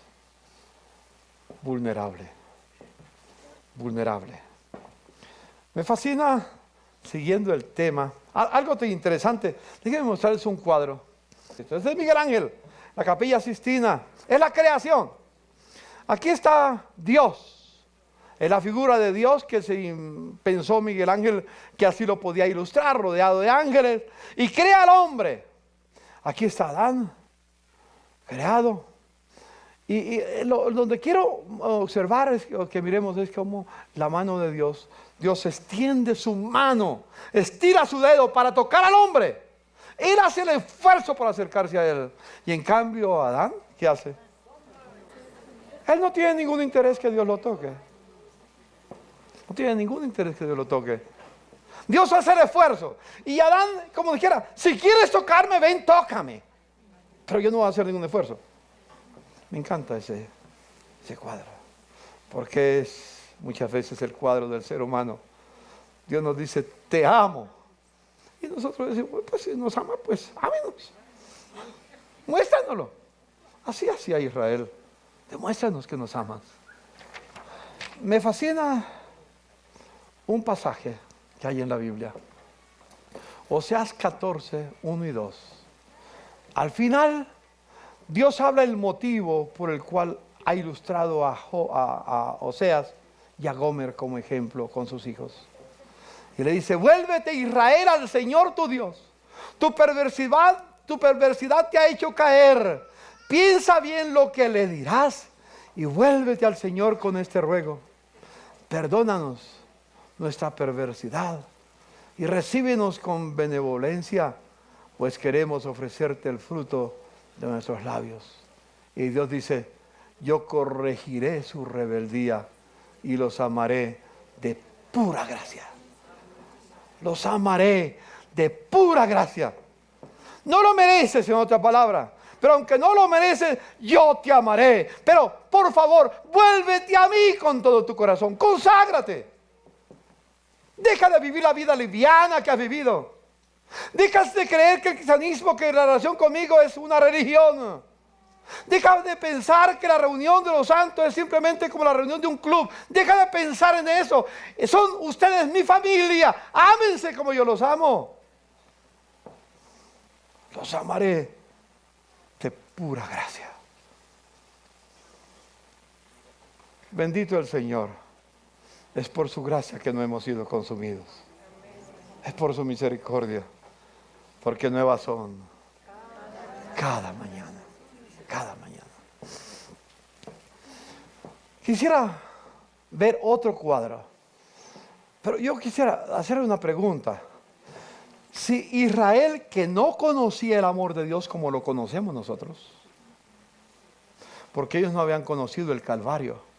vulnerable. Vulnerable. Me fascina, siguiendo el tema, algo tan interesante. Déjenme mostrarles un cuadro. Este es Miguel Ángel, la Capilla Sistina. Es la creación. Aquí está Dios. Es la figura de Dios que se pensó Miguel Ángel que así lo podía ilustrar, rodeado de ángeles, y crea al hombre. Aquí está Adán, creado. Y donde quiero observar, que miremos, es como la mano de Dios. Dios extiende su mano, estira su dedo para tocar al hombre. Él hace el esfuerzo por acercarse a él. Y en cambio Adán, ¿qué hace? Él no tiene ningún interés que Dios lo toque. No tiene ningún interés que Dios lo toque. Dios hace el esfuerzo. Y Adán, como dijera: si quieres tocarme, ven, tócame. Pero yo no voy a hacer ningún esfuerzo. Me encanta ese cuadro. Porque es muchas veces el cuadro del ser humano. Dios nos dice: te amo. Y nosotros decimos: pues si nos ama, pues ámenos. Muéstranoslo. Así hacía Israel. Demuéstranos que nos amas. Me fascina un pasaje que hay en la Biblia. Oseas 14, 1 y 2. Al final, Dios habla el motivo por el cual ha ilustrado a Oseas y a Gomer como ejemplo con sus hijos. Y le dice: vuélvete, Israel, al Señor tu Dios. Tu perversidad te ha hecho caer. Piensa bien lo que le dirás y vuélvete al Señor con este ruego: perdónanos nuestra perversidad y recíbenos con benevolencia, pues queremos ofrecerte el fruto de nuestros labios. Y Dios dice: yo corregiré su rebeldía y los amaré de pura gracia. Los amaré de pura gracia. No lo mereces, en otra palabra, pero aunque no lo mereces, yo te amaré. Pero por favor, vuélvete a mí con todo tu corazón, conságrate. Deja de vivir la vida liviana que has vivido. Deja de creer que el cristianismo, que la relación conmigo es una religión. Deja de pensar que la reunión de los santos es simplemente como la reunión de un club. Deja de pensar en eso. Son ustedes mi familia. Ámense como yo los amo. Los amaré de pura gracia. Bendito el Señor. Es por su gracia que no hemos sido consumidos. Es por su misericordia. Porque nuevas son cada mañana. Cada mañana. Quisiera ver otro cuadro. Pero yo quisiera hacerle una pregunta. Si Israel, que no conocía el amor de Dios como lo conocemos nosotros, porque ellos no habían conocido el Calvario,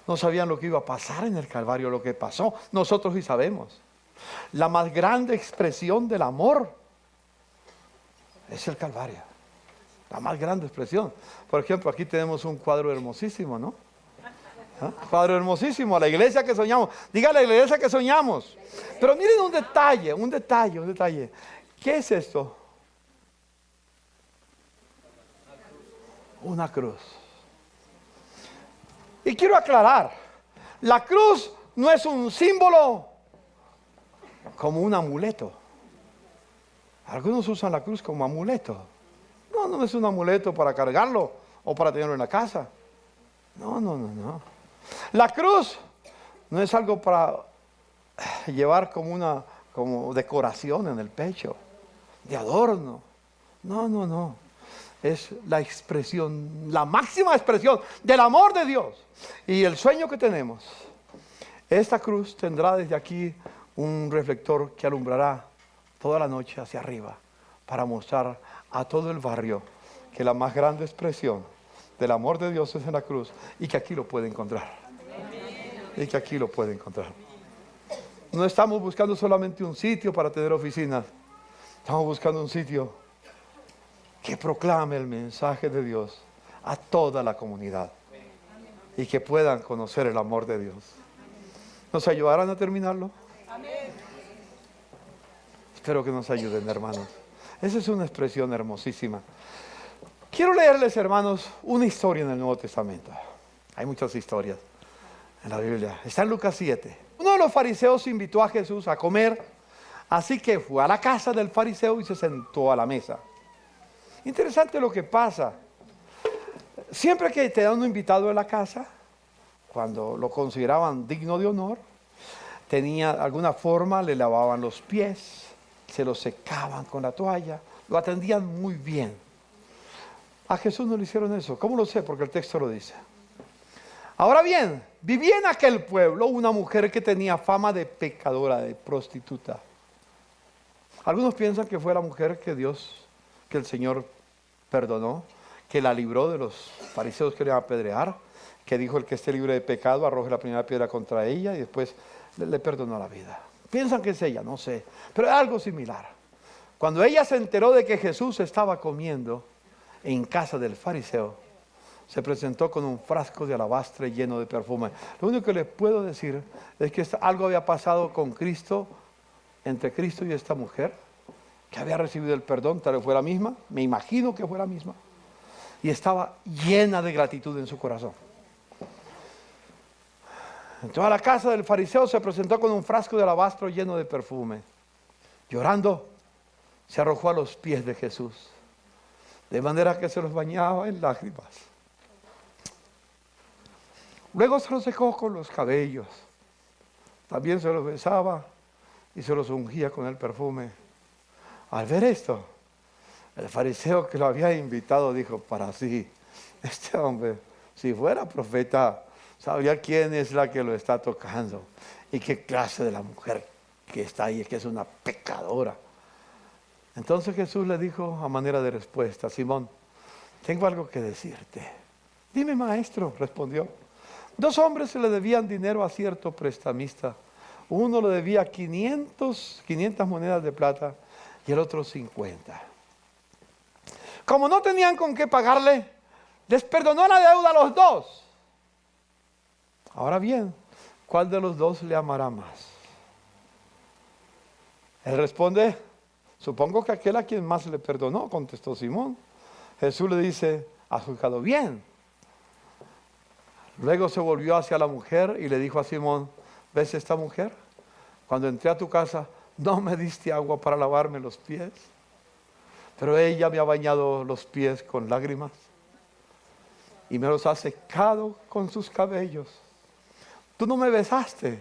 no sabían lo que iba a pasar en el Calvario, lo que pasó, nosotros sí sabemos. La más grande expresión del amor es el Calvario. La más grande expresión. Por ejemplo, aquí tenemos un cuadro hermosísimo, ¿no? ¿Ah? Cuadro hermosísimo, la iglesia que soñamos. Diga la iglesia que soñamos. Pero miren un detalle. ¿Qué es esto? Una cruz. Y quiero aclarar, la cruz no es un símbolo como un amuleto. Algunos usan la cruz como amuleto. No, no es un amuleto para cargarlo o para tenerlo en la casa. No. La cruz no es algo para llevar como decoración en el pecho, de adorno. No. Es la expresión, la máxima expresión del amor de Dios. Y el sueño que tenemos, esta cruz tendrá desde aquí un reflector que alumbrará toda la noche hacia arriba para mostrar a todo el barrio que la más grande expresión del amor de Dios es en la cruz y que aquí lo puede encontrar. No estamos buscando solamente un sitio para tener oficinas, estamos buscando un sitio que proclame el mensaje de Dios a toda la comunidad y que puedan conocer el amor de Dios. ¿Nos ayudarán a terminarlo? Espero que nos ayuden, hermanos. Esa es una expresión hermosísima. Quiero leerles, hermanos, una historia en el Nuevo Testamento. Hay muchas historias en la Biblia. Está en Lucas 7. Uno de los fariseos invitó a Jesús a comer, así que fue a la casa del fariseo y se sentó a la mesa. Interesante lo que pasa. Siempre que te dan un invitado en la casa, cuando lo consideraban digno de honor, tenía alguna forma, le lavaban los pies, se los secaban con la toalla, lo atendían muy bien. A Jesús no le hicieron eso. ¿Cómo lo sé? Porque el texto lo dice. Ahora bien, vivía en aquel pueblo una mujer que tenía fama de pecadora, de prostituta. Algunos piensan que fue la mujer que el Señor perdonó, que la libró de los fariseos que le iban a apedrear, que dijo: el que esté libre de pecado arroje la primera piedra contra ella, y después le perdonó la vida. Piensan que es ella, no sé, pero es algo similar. Cuando ella se enteró de que Jesús estaba comiendo en casa del fariseo, se presentó con un frasco de alabastre lleno de perfume. Lo único que les puedo decir es que algo había pasado con Cristo, entre Cristo y esta mujer, que había recibido el perdón, tal vez fue la misma, me imagino que fue la misma, y estaba llena de gratitud en su corazón. Entró a la casa del fariseo, se presentó con un frasco de alabastro lleno de perfume. Llorando, se arrojó a los pies de Jesús, de manera que se los bañaba en lágrimas. Luego se los secó con los cabellos, también se los besaba y se los ungía con el perfume. Al ver esto, el fariseo que lo había invitado dijo para sí: este hombre, si fuera profeta, sabría quién es la que lo está tocando y qué clase de la mujer que está ahí, que es una pecadora. Entonces Jesús le dijo a manera de respuesta: Simón, tengo algo que decirte. Dime, maestro, respondió. 2 hombres se le debían dinero a cierto prestamista. Uno le debía 500 monedas de plata y el otro 50. Como no tenían con qué pagarle, les perdonó la deuda a los 2. Ahora bien, ¿cuál de los 2 le amará más? Él responde: supongo que aquel a quien más le perdonó, contestó Simón. Jesús le dice: has juzgado bien. Luego se volvió hacia la mujer y le dijo a Simón: ¿ves esta mujer? Cuando entré a tu casa, no me diste agua para lavarme los pies, pero ella me ha bañado los pies con lágrimas y me los ha secado con sus cabellos. Tú no me besaste,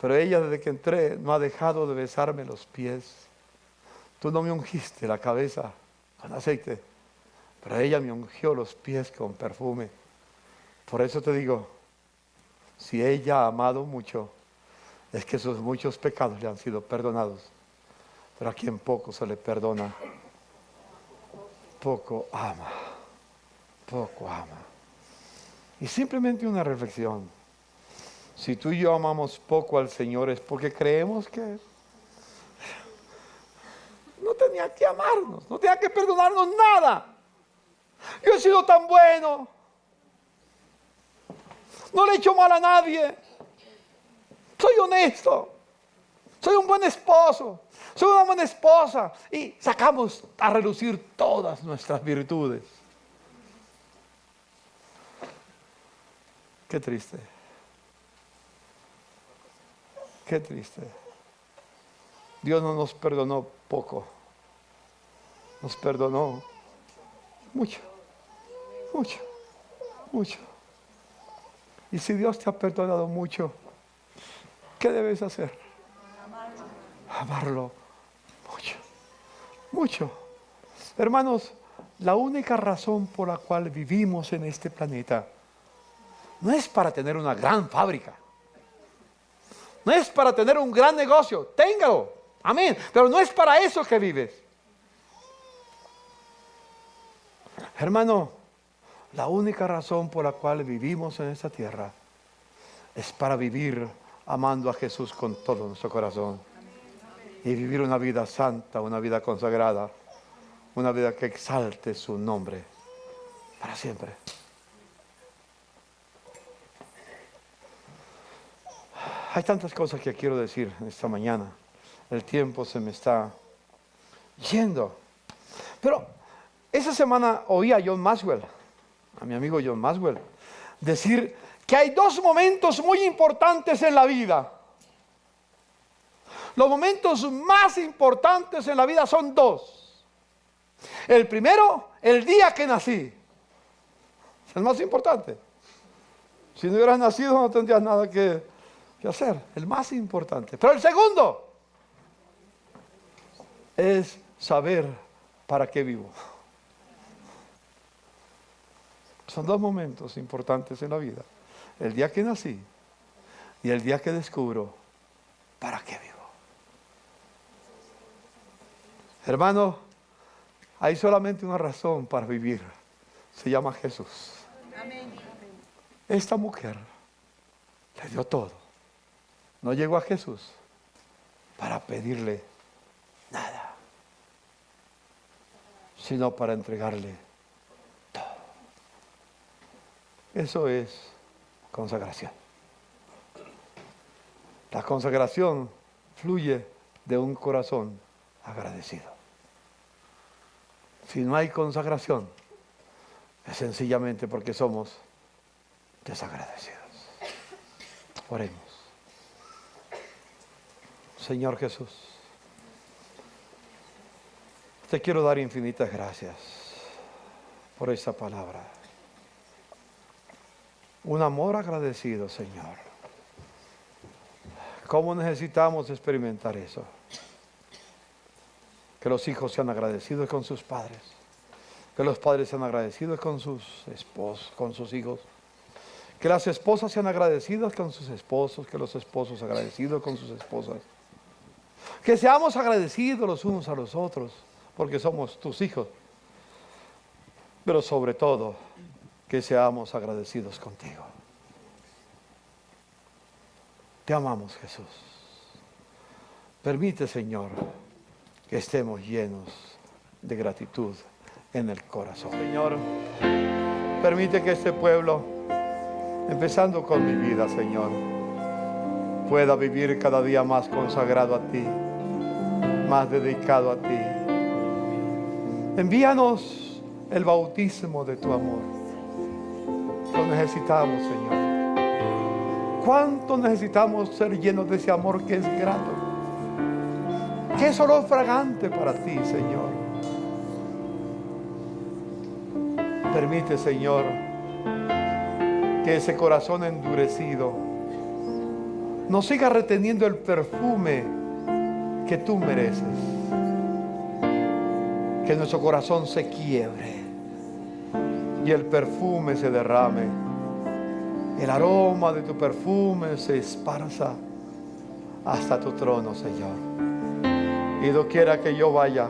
pero ella desde que entré no ha dejado de besarme los pies. Tú no me ungiste la cabeza con aceite, pero ella me ungió los pies con perfume. Por eso te digo, si ella ha amado mucho, es que sus muchos pecados le han sido perdonados. Pero a quien poco se le perdona, poco ama. Poco ama. Y simplemente una reflexión. Si tú y yo amamos poco al Señor es porque creemos que no tenía que amarnos, no tenía que perdonarnos nada. Yo he sido tan bueno, no le he hecho mal a nadie, soy honesto, soy un buen esposo, soy una buena esposa, y sacamos a relucir todas nuestras virtudes. Qué triste, qué triste. Dios no nos perdonó poco, nos perdonó mucho, mucho, mucho. Y si Dios te ha perdonado mucho, ¿qué debes hacer? Amarlo mucho, mucho. Hermanos, la única razón por la cual vivimos en este planeta no es para tener una gran fábrica, no es para tener un gran negocio, téngalo, amén, pero no es para eso que vives. Hermano, la única razón por la cual vivimos en esta tierra es para vivir amando a Jesús con todo nuestro corazón y vivir una vida santa, una vida consagrada, una vida que exalte su nombre para siempre. Hay tantas cosas que quiero decir esta mañana. El tiempo se me está yendo. Pero esa semana oí a John Maxwell, a mi amigo John Maxwell, decir que hay dos momentos muy importantes en la vida. Los momentos más importantes en la vida son dos. El primero, el día que nací. Es el más importante. Si no hubieras nacido no tendrías nada que hacer. El más importante. Pero el segundo es saber para qué vivo. Son dos momentos importantes en la vida. El día que nací y el día que descubro para qué vivo. Hermano, hay solamente una razón para vivir. Se llama Jesús. Amén. Esta mujer le dio todo. No llegó a Jesús para pedirle nada, sino para entregarle todo. Eso es consagración. La consagración fluye de un corazón agradecido. Si no hay consagración, es sencillamente porque somos desagradecidos. Oremos. Señor Jesús, te quiero dar infinitas gracias por esta palabra. Un amor agradecido, Señor. ¿Cómo necesitamos experimentar eso? Que los hijos sean agradecidos con sus padres. Que los padres sean agradecidos con sus esposos, con sus hijos. Que las esposas sean agradecidas con sus esposos. Que los esposos agradecidos con sus esposas. Que seamos agradecidos los unos a los otros, porque somos tus hijos. Pero sobre todo, que seamos agradecidos contigo. Te amamos, Jesús. Permite, Señor, que estemos llenos de gratitud en el corazón. Señor, permite que este pueblo, empezando con mi vida, Señor, pueda vivir cada día más consagrado a ti, más dedicado a ti. Envíanos el bautismo de tu amor. Lo necesitamos, Señor. ¿Cuánto necesitamos ser llenos de ese amor que es grato? Que es olor fragante para ti, Señor. Permite, Señor, que ese corazón endurecido no siga reteniendo el perfume que tú mereces. Que nuestro corazón se quiebre y el perfume se derrame. El aroma de tu perfume se esparza hasta tu trono, Señor. Y doquiera que yo vaya,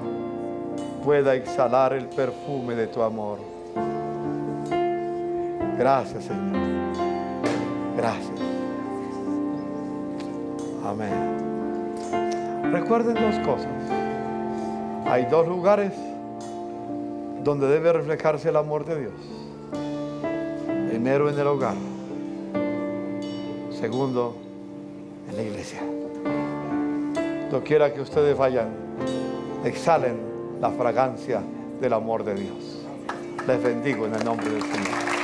pueda exhalar el perfume de tu amor. Gracias, Señor. Gracias. Amén. Recuerden dos cosas. Hay dos lugares donde debe reflejarse el amor de Dios. Primero, en el hogar. Segundo, en la iglesia. Doquiera que ustedes vayan, exhalen la fragancia del amor de Dios. Les bendigo en el nombre del Señor.